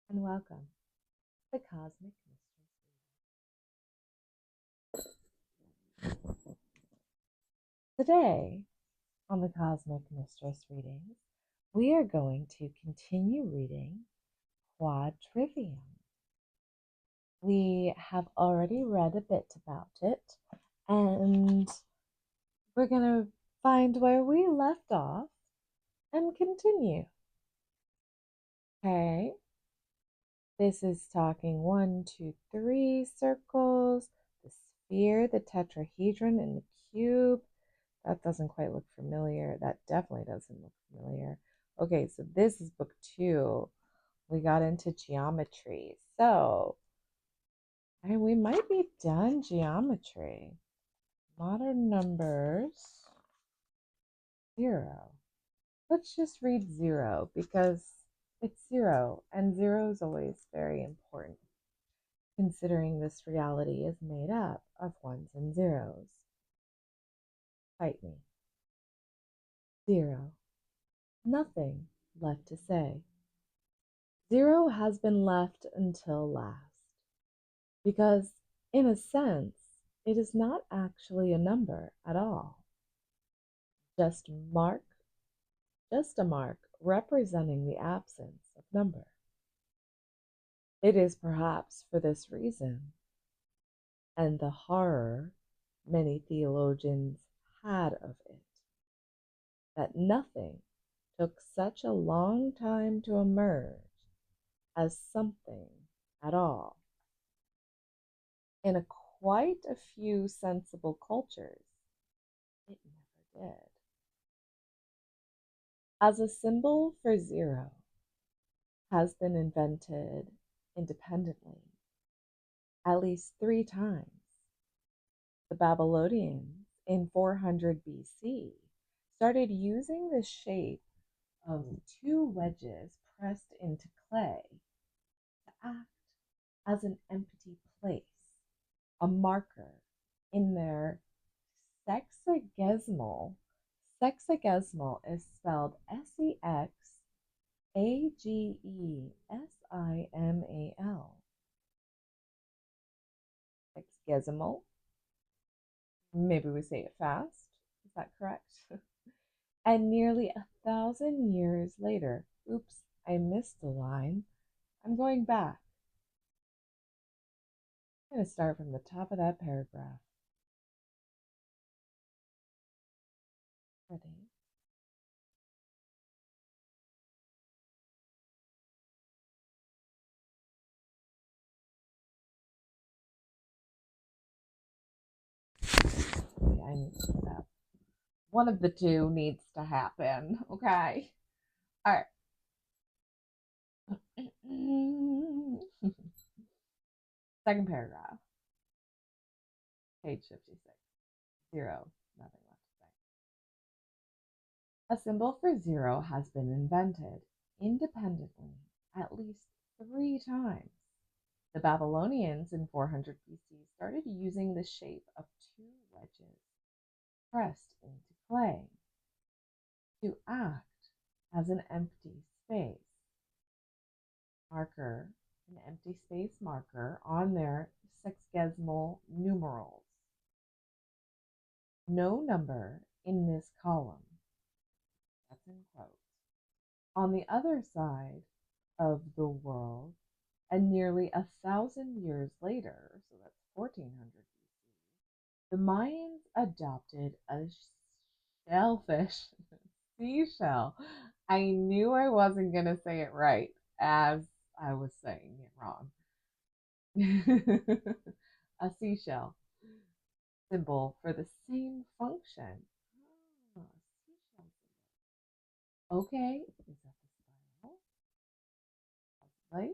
and welcome to the Cosmic Mistress. Today, on the Cosmic Mistress readings, we are going to continue reading Quadrivium. We have already read a bit about it, and we're going to find where we left off and continue. Okay, this is talking 1, 2, 3 circles, the sphere, the tetrahedron, and the cube. That doesn't quite look familiar. That definitely doesn't look familiar. Okay, so this is book 2. We got into geometry. So, we might be done geometry. Modern numbers, 0. Let's just read 0 because it's 0, and 0 is always very important, considering this reality is made up of ones and zeros. Fight me. 0. Nothing left to say. 0 has been left until last, because in a sense, it is not actually a number at all. Just a mark representing the absence of number. It is perhaps for this reason, and the horror many theologians had of it, that nothing took such a long time to emerge as something at all. In quite a few sensible cultures, it never did. As a symbol for 0 has been invented independently at least 3 times. The Babylonians in 400 BC started using the shape of 2 wedges pressed into clay to act as an empty place, a marker in their sexagesimal. Sexagesimal is spelled Sexagesimal. Sexagesimal. Maybe we say it fast. Is that correct? And nearly 1,000 years later, oops, I missed the line. I'm going back. I'm going to start from the top of that paragraph. Ready? I need to get up. One of the two needs to happen, okay? All right. Second paragraph, page 56. 0, nothing left to say. A symbol for 0 has been invented independently at least 3 times. The Babylonians in 400 BC started using the shape of 2 wedges pressed into clay to act as an empty space marker, an empty space marker on their sexagesimal numerals. No number in this column. That's in quotes. On the other side of the world, and nearly 1,000 years later, so that's 1400 BC, the Mayans adopted a shellfish seashell. I knew I wasn't going to say it right as I was saying it wrong. A seashell symbol for the same function. Oh, seashell symbol. Okay, is that the spiral? Possibly.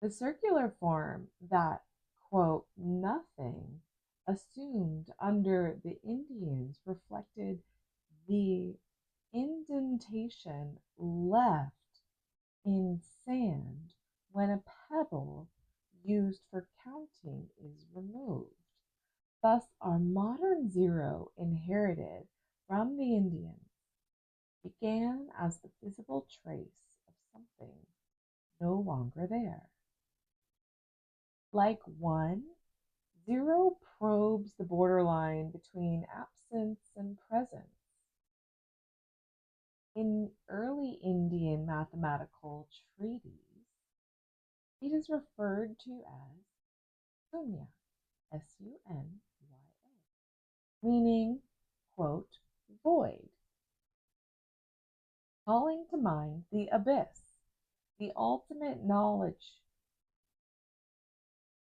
The circular form that, quote, nothing assumed under the Indians reflected the indentation left in sand when a pebble used for counting is removed. Thus, our modern 0 inherited from the Indians began as the visible trace of something no longer there. Like 1, 0 probes the borderline between absence and presence. In early Indian mathematical treaties, it is referred to as sunya, S-U-N-Y-A, meaning, quote, void, calling to mind the abyss, the ultimate knowledge,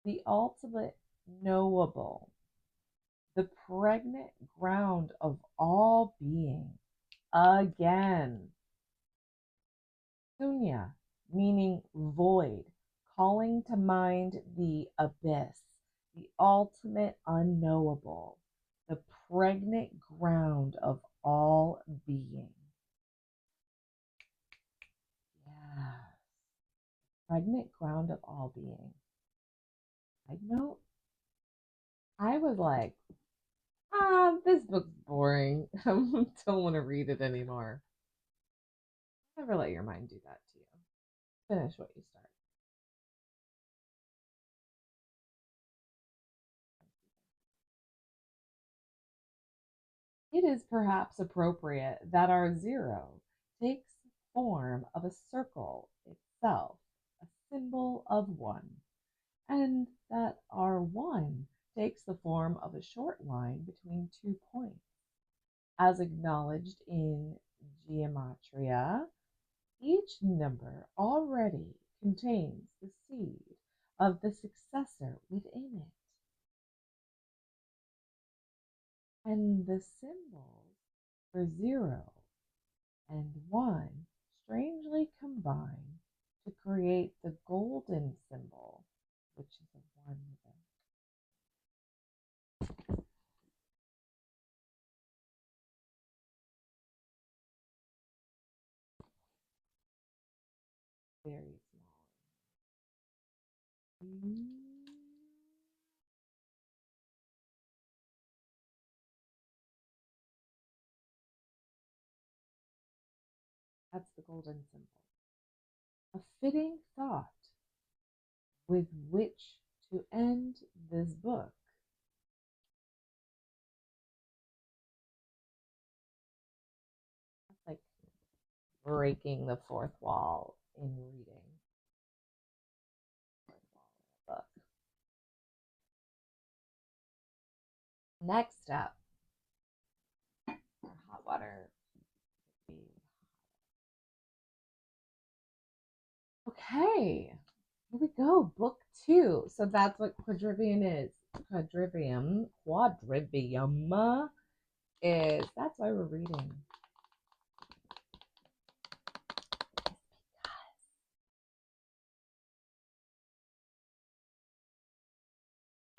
the ultimate knowable, the pregnant ground of all being. Again, sunya, meaning void, calling to mind the abyss, the ultimate unknowable, the pregnant ground of all being. Yes, pregnant ground of all being. Side note, I was like, this book's boring. I don't want to read it anymore. Never let your mind do that to you. Finish what you start. It is perhaps appropriate that our 0 takes the form of a circle itself, a symbol of 1, and that our 1 takes the form of a short line between 2 points. As acknowledged in gematria, each number already contains the seed of the successor within it. And the symbols for 0 and 1 strangely combine to create the golden symbol, which is a 1 with a very small. That's the golden symbol. A fitting thought with which to end this book. That's like breaking the fourth wall in reading. Book. Next up, hot water. Okay, here we go. Book 2. So that's what Quadrivium is. Quadrivium is. That's why we're reading.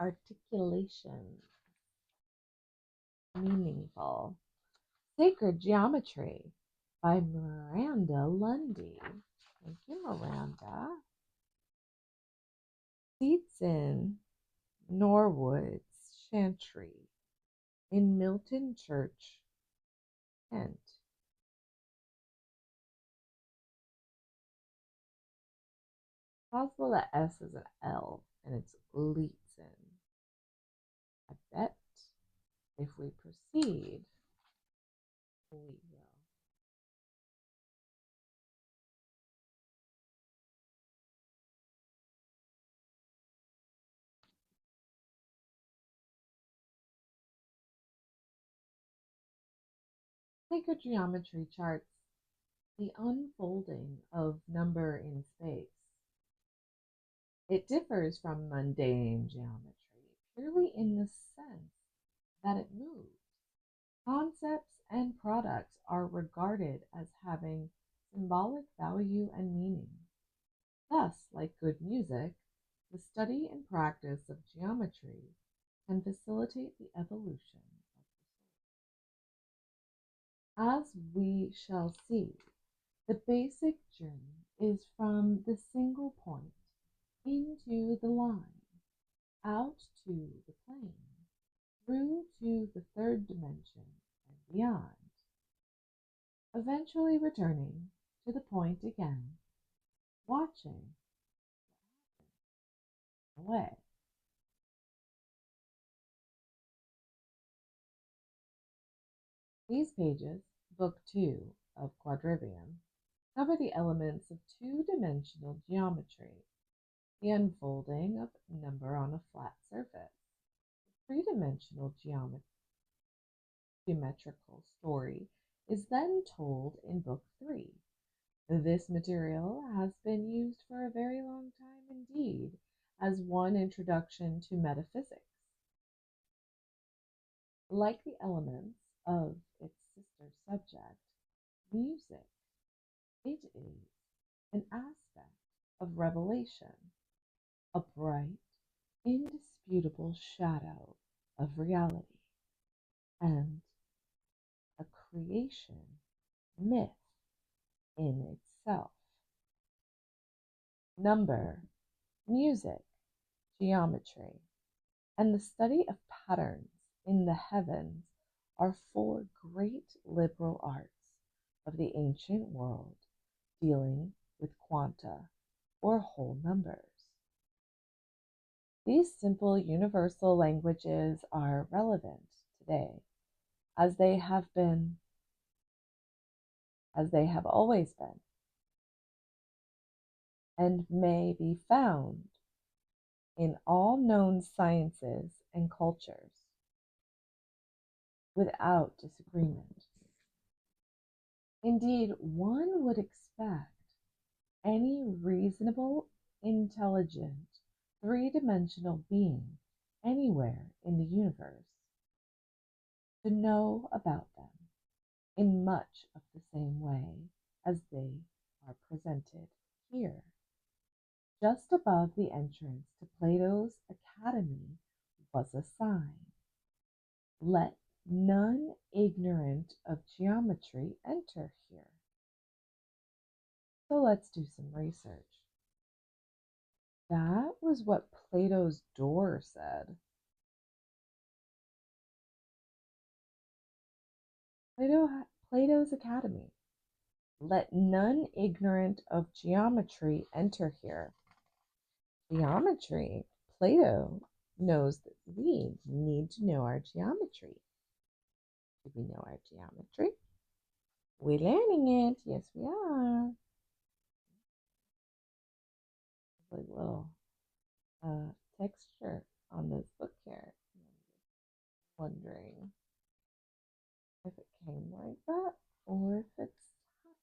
Articulation. Meaningful. Sacred Geometry by Miranda Lundy. Thank you, Miranda. Seats in Norwood's Chantry in Milton Church, Kent. Possible that S is an L and it's Leetzen. I bet if we proceed, we will. Sacred geometry charts the unfolding of number in space. It differs from mundane geometry purely in the sense that it moves. Concepts and products are regarded as having symbolic value and meaning. Thus, like good music, the study and practice of geometry can facilitate the evolution of the soul. As we shall see, the basic journey is from the single point into the line, out to the plane, through to the third dimension and beyond, eventually returning to the point again watching away. These pages, Book 2 of Quadrivium, cover the elements of two-dimensional geometry, the unfolding of number on a flat surface. Three-dimensional geometrical story is then told in Book 3. This material has been used for a very long time indeed as one introduction to metaphysics. Like the elements of its sister subject, music, it is an aspect of revelation, a bright, indisputable shadow of reality, and a creation myth in itself. Number, music, geometry, and the study of patterns in the heavens are four great liberal arts of the ancient world dealing with quanta or whole numbers. These simple universal languages are relevant today as they have always been, and may be found in all known sciences and cultures without disagreement. Indeed, one would expect any reasonable, intelligent, three-dimensional being anywhere in the universe to know about them in much of the same way as they are presented here. Just above the entrance to Plato's Academy was a sign. Let none ignorant of geometry enter here. So let's do some research. That was what Plato's door said. Plato's Academy. Let none ignorant of geometry enter here. Geometry. Plato knows that we need to know our geometry. Do we know our geometry? We're learning it. Yes, we are. Like little texture on this book here. I'm wondering if it came like that or if it's happened.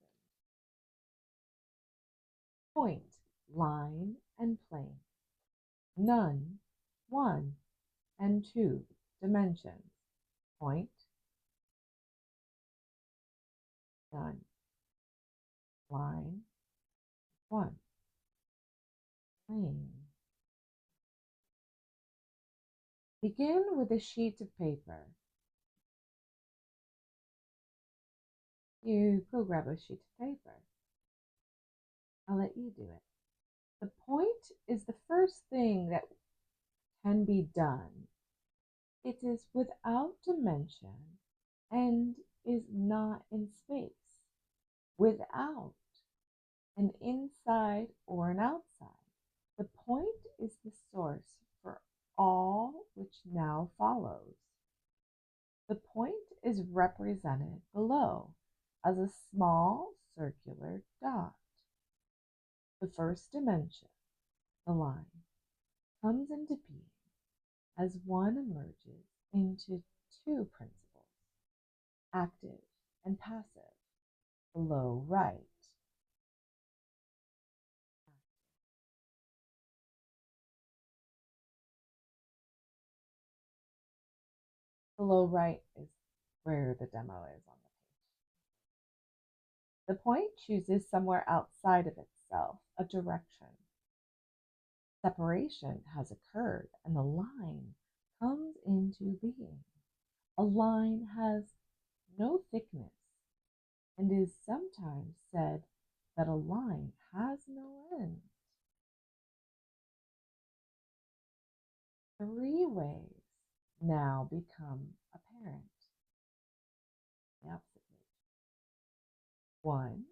Point, line, and plane. None, 1 and 2 dimensions. Point, none, line, 1, plane. Begin with a sheet of paper. You go grab a sheet of paper. I'll let you do it. The point is the first thing that can be done. It is without dimension and is not in space, without an inside or an outside. The point is the source for all which now follows. The point is represented below as a small circular dot. The first dimension, the line, comes into being as one emerges into two principles, active and passive, below right. Below right is where the demo is on the page. The point chooses somewhere outside of itself, a direction. Separation has occurred and the line comes into being. A line has no thickness and is sometimes said that a line has no end. Three ways now become apparent. The opposite page. 1.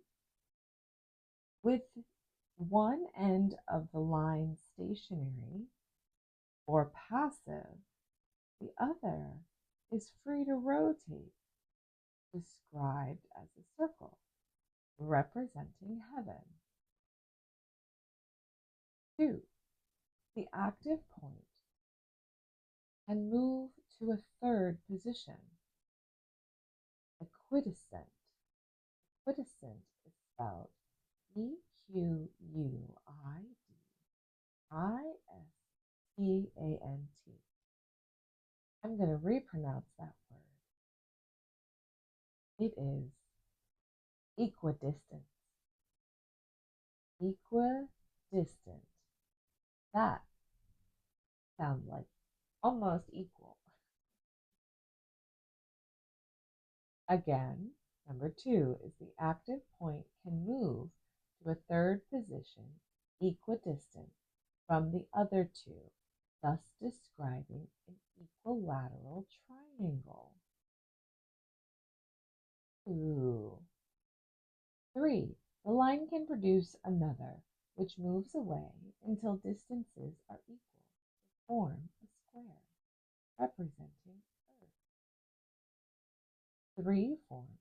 With one end of the line stationary or passive, the other is free to rotate, described as a circle representing heaven. 2. The active point can move to a third position, equidistant. Equidistant is spelled Equidistant. I'm going to repronounce that word. It is equidistant. Equidistant. That sounds like almost equal. Again, number 2 is the active point can move to a third position equidistant from the other two, thus describing an equilateral triangle. 3. The line can produce another, which moves away until distances are equal to form a square, representing Earth. 3 forms,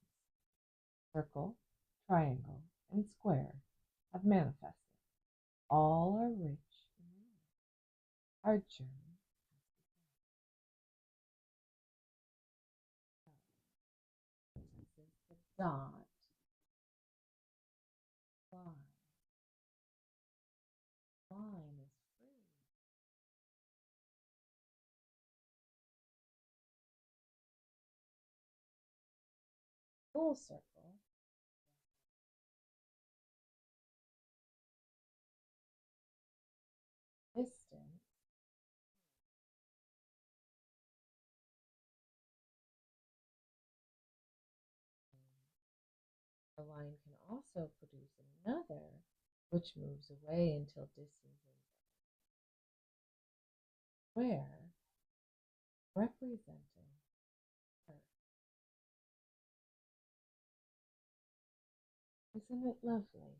circle, triangle, and square, have manifested. All are rich in meaning. Our journey has begun. This is the dot line. Line is free. Full circle. Distance. The line can also produce another, which moves away until distances square, representing Earth. Isn't it lovely?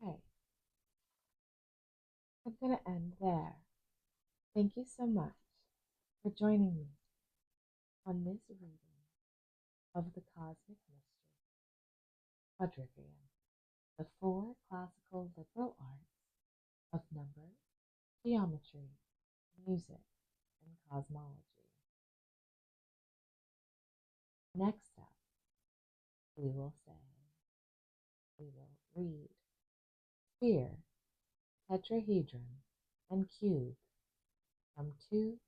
Okay, I'm going to end there. Thank you so much for joining me on this reading of the Cosmic Mystery, Quadrivium, the 4 classical liberal arts of number, geometry, music, and cosmology. Next up, we will read sphere, tetrahedron, and cube from 2